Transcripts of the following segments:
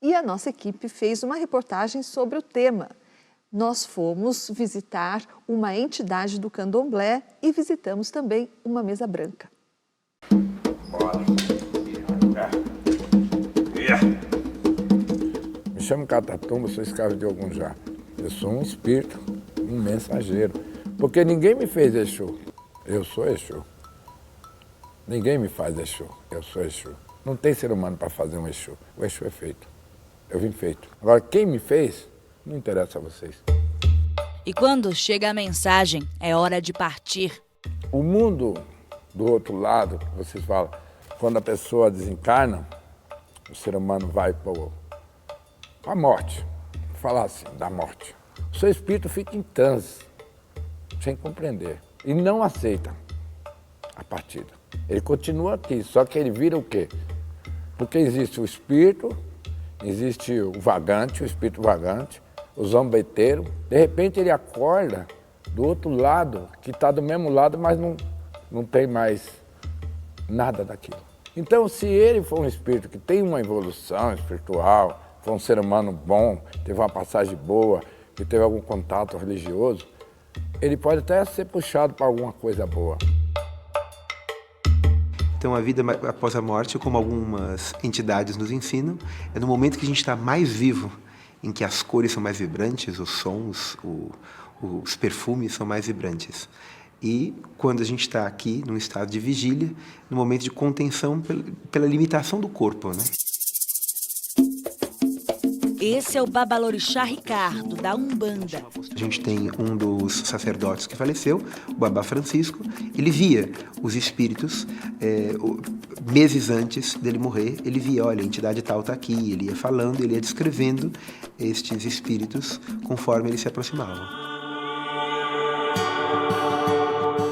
e a nossa equipe fez uma reportagem sobre o tema. Nós fomos visitar uma entidade do candomblé e visitamos também uma mesa branca. Me chamo Catatumba, sou escravo de Ogunjá. Eu sou um espírito, um mensageiro. Porque ninguém me fez Exu. Eu sou Exu. Ninguém me faz Exu. Eu sou Exu. Não tem ser humano para fazer um Exu. O Exu é feito. Eu vim feito. Agora, quem me fez, não interessa a vocês. E quando chega a mensagem, é hora de partir. O mundo do outro lado, vocês falam, quando a pessoa desencarna, o ser humano vai para a morte. Vou falar assim, da morte. O seu espírito fica em transe, sem compreender. E não aceita a partida. Ele continua aqui, só que ele vira o quê? Porque existe o espírito, existe o vagante, o espírito vagante, o zombeteiro. De repente ele acorda do outro lado, que está do mesmo lado, mas não tem mais nada daquilo. Então, se ele for um espírito que tem uma evolução espiritual, foi um ser humano bom, teve uma passagem boa, que teve algum contato religioso, ele pode até ser puxado para alguma coisa boa. Então, a vida após a morte, como algumas entidades nos ensinam, é no momento que a gente está mais vivo, em que as cores são mais vibrantes, os sons, os perfumes são mais vibrantes. E quando a gente está aqui, num estado de vigília, no momento de contenção pela limitação do corpo, né? Esse é o Babalorixá Ricardo, da Umbanda. A gente tem um dos sacerdotes que faleceu, o Babá Francisco. Ele via os espíritos, meses antes dele morrer, ele via, olha, a entidade tal está aqui. Ele ia falando, ele ia descrevendo estes espíritos conforme eles se aproximavam.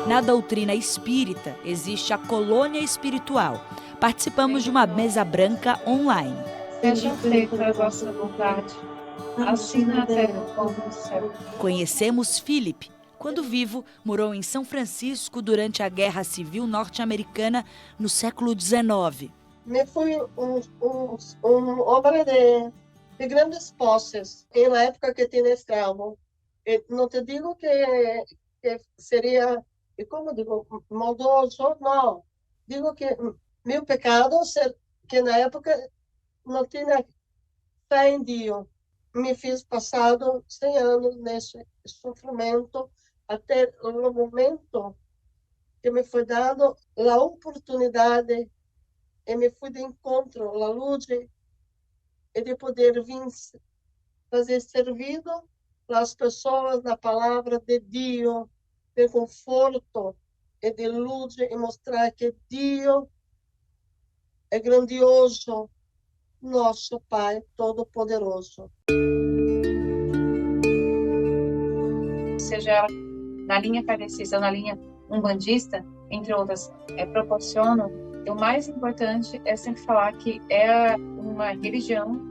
Na doutrina espírita, existe a colônia espiritual. Participamos de uma mesa branca online. Seja feita a vossa vontade, assim na terra como no céu. Conhecemos Felipe. Quando vivo, morou em São Francisco durante a Guerra Civil Norte-Americana no século XIX. Me fui homem de grandes posses, na época que tinha escravo. Não te digo que seria, como digo, maldoso, não. Digo que meu pecado, que na época não tinha fé em Deus. Me fiz passado 100 anos nesse sofrimento, até o momento que me foi dado a oportunidade e me fui de encontro à luz e de poder vir fazer servido às pessoas na palavra de Deus, de conforto e de luz, e mostrar que Deus é grandioso, nosso Pai Todo-Poderoso. Seja ela na linha kardecista ou na linha umbandista, entre outras, proporcionam, o mais importante é sempre falar que é uma religião,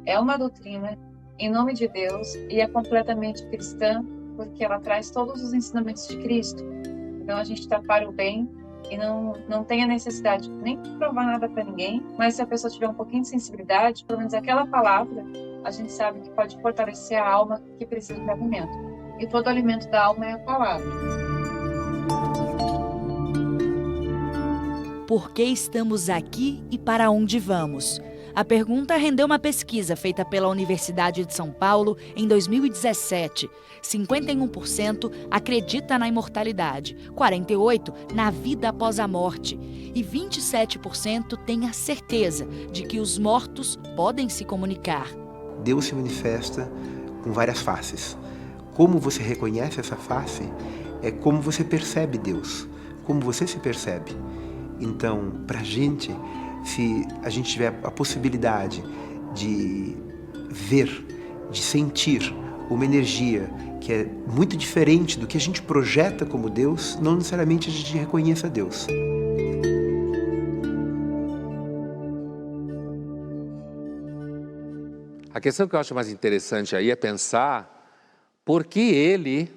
é uma doutrina, em nome de Deus, e é completamente cristã, porque ela traz todos os ensinamentos de Cristo. Então a gente está para o bem, e não tem a necessidade nem de provar nada para ninguém, mas se a pessoa tiver um pouquinho de sensibilidade, pelo menos aquela palavra, a gente sabe que pode fortalecer a alma que precisa de alimento. E todo alimento da alma é a palavra. Por que estamos aqui e para onde vamos? A pergunta rendeu uma pesquisa feita pela Universidade de São Paulo em 2017. 51% acredita na imortalidade, 48% na vida após a morte e 27% tem a certeza de que os mortos podem se comunicar. Deus se manifesta com várias faces. Como você reconhece essa face é como você percebe Deus, como você se percebe. Então, para a gente, se a gente tiver a possibilidade de ver, de sentir uma energia que é muito diferente do que a gente projeta como Deus, não necessariamente a gente reconheça Deus. A questão que eu acho mais interessante aí é pensar por que ele,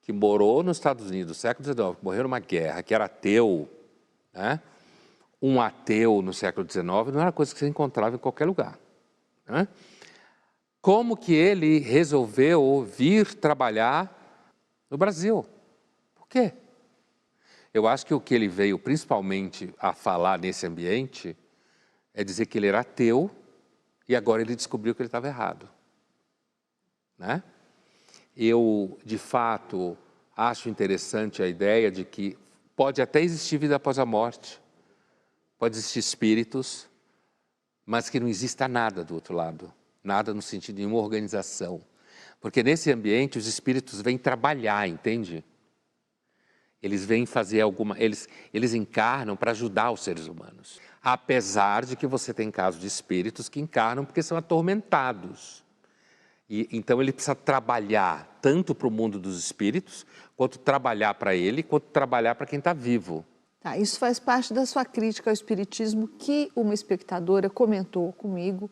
que morou nos Estados Unidos no século XIX, morreu numa guerra, que era ateu, né? Um ateu no século XIX não era coisa que você encontrava em qualquer lugar. né? Como que ele resolveu vir trabalhar no Brasil? Por quê? Eu acho que o que ele veio principalmente a falar nesse ambiente é dizer que ele era ateu e agora ele descobriu que ele estava errado, né? Eu, de fato, acho interessante a ideia de que pode até existir vida após a morte, pode existir espíritos, mas que não exista nada do outro lado, nada no sentido de uma organização. Porque nesse ambiente os espíritos vêm trabalhar, entende? Eles vêm fazer eles encarnam para ajudar os seres humanos. Apesar de que você tem casos de espíritos que encarnam porque são atormentados. E então ele precisa trabalhar tanto para o mundo dos espíritos, quanto trabalhar para ele, quanto trabalhar para quem está vivo. Tá, isso faz parte da sua crítica ao espiritismo que uma espectadora comentou comigo.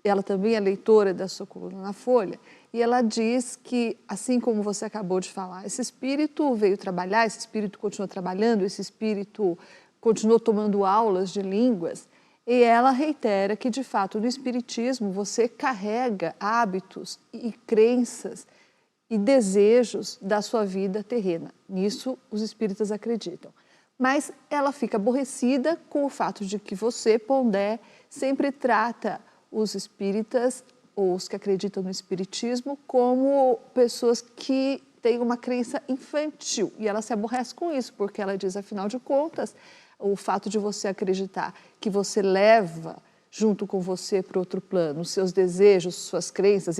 Ela também é leitora da sua coluna na Folha, e ela diz que, assim como você acabou de falar, esse espírito veio trabalhar, esse espírito continua trabalhando, esse espírito continuou tomando aulas de línguas, e ela reitera que, de fato, no espiritismo você carrega hábitos e crenças e desejos da sua vida terrena. Nisso os espíritas acreditam. Mas ela fica aborrecida com o fato de que você, Pondé, sempre trata os espíritas, ou os que acreditam no espiritismo, como pessoas que têm uma crença infantil. E ela se aborrece com isso, porque ela diz, afinal de contas, o fato de você acreditar que você leva junto com você para outro plano os seus desejos, suas crenças,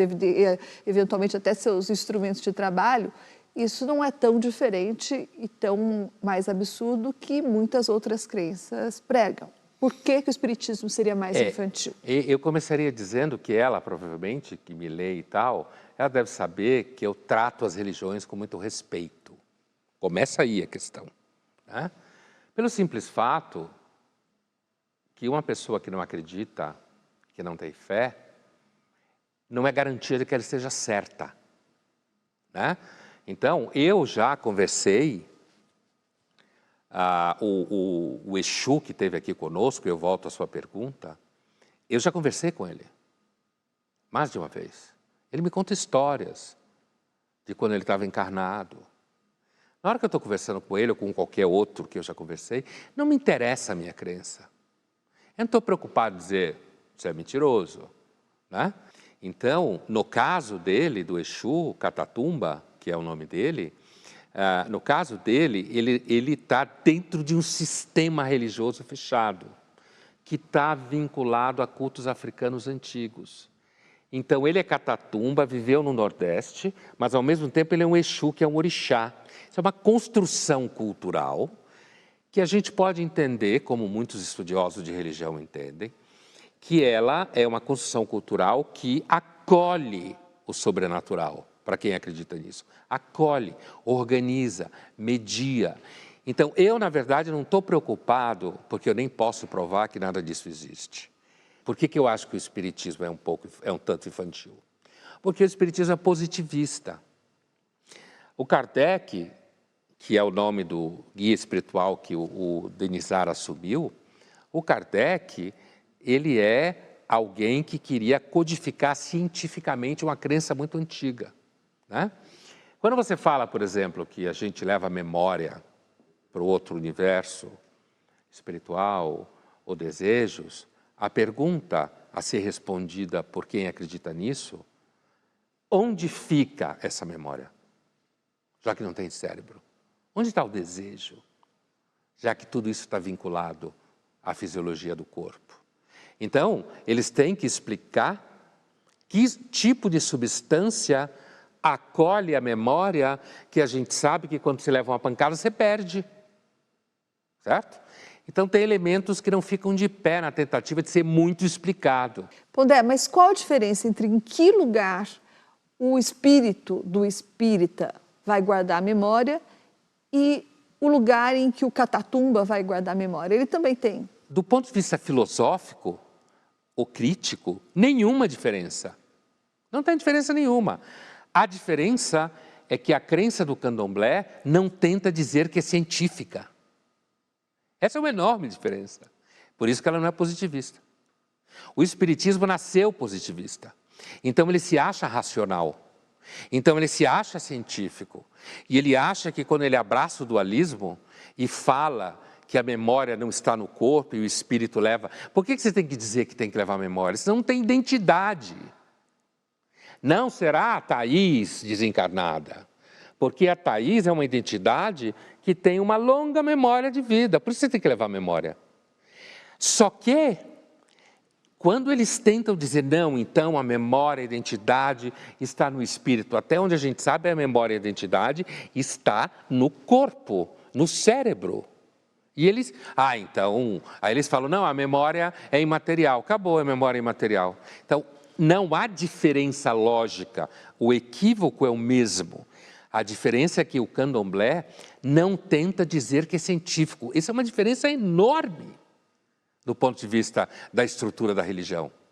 eventualmente até seus instrumentos de trabalho, isso não é tão diferente e tão mais absurdo que muitas outras crenças pregam. Por que o espiritismo seria mais infantil? Eu começaria dizendo que ela, provavelmente, que me lê e tal, ela deve saber que eu trato as religiões com muito respeito. Começa aí a questão, né? Pelo simples fato que uma pessoa que não acredita, que não tem fé, não é garantia de que ela esteja certa, né? Então, eu já conversei, o Exu que esteve aqui conosco, eu volto à sua pergunta, eu já conversei com ele, mais de uma vez. Ele me conta histórias de quando ele estava encarnado. Na hora que eu estou conversando com ele ou com qualquer outro que eu já conversei, não me interessa a minha crença. Eu não estou preocupado em dizer, você é mentiroso, né? Então, no caso dele, do Exu, Catatumba, que é o nome dele, no caso dele, ele está dentro de um sistema religioso fechado, que está vinculado a cultos africanos antigos. Então, ele é Catatumba, viveu no Nordeste, mas ao mesmo tempo ele é um Exu, que é um orixá. Isso é uma construção cultural que a gente pode entender, como muitos estudiosos de religião entendem, que ela é uma construção cultural que acolhe o sobrenatural, para quem acredita nisso. Acolhe, organiza, media. Então, eu, na verdade, não estou preocupado, porque eu nem posso provar que nada disso existe. Por que eu acho que o espiritismo é um tanto infantil? Porque o espiritismo é positivista. O Kardec, que é o nome do guia espiritual que o Denisar assumiu, o Kardec, ele é alguém que queria codificar cientificamente uma crença muito antiga, né? Quando você fala, por exemplo, que a gente leva a memória para o outro universo espiritual ou desejos, a pergunta a ser respondida por quem acredita nisso, onde fica essa memória? Já que não tem cérebro. Onde está o desejo? Já que tudo isso está vinculado à fisiologia do corpo. Então, eles têm que explicar que tipo de substância acolhe a memória que a gente sabe que quando você leva uma pancada você perde. Certo? Então, tem elementos que não ficam de pé na tentativa de ser muito explicado. Pondé, mas qual a diferença entre em que lugar o espírito do espírita vai guardar a memória e o lugar em que o Catatumba vai guardar a memória? Ele também tem. Do ponto de vista filosófico ou crítico, nenhuma diferença. Não tem diferença nenhuma. A diferença é que a crença do candomblé não tenta dizer que é científica. Essa é uma enorme diferença. Por isso que ela não é positivista. O espiritismo nasceu positivista. Então ele se acha racional. Então ele se acha científico. E ele acha que quando ele abraça o dualismo e fala que a memória não está no corpo e o espírito leva... Por que você tem que dizer que tem que levar a memória? Senão não tem identidade. Não será a Thaís desencarnada. Porque a Thaís é uma identidade que tem uma longa memória de vida. Por isso você tem que levar a memória. Só que, quando eles tentam dizer, não, então a memória, a identidade está no espírito. Até onde a gente sabe, a memória e a identidade está no corpo, no cérebro. E eles, então, aí eles falam, não, a memória é imaterial. Acabou a memória imaterial. Então, não há diferença lógica. O equívoco é o mesmo. A diferença é que o candomblé não tenta dizer que é científico. Essa é uma diferença enorme do ponto de vista da estrutura da religião.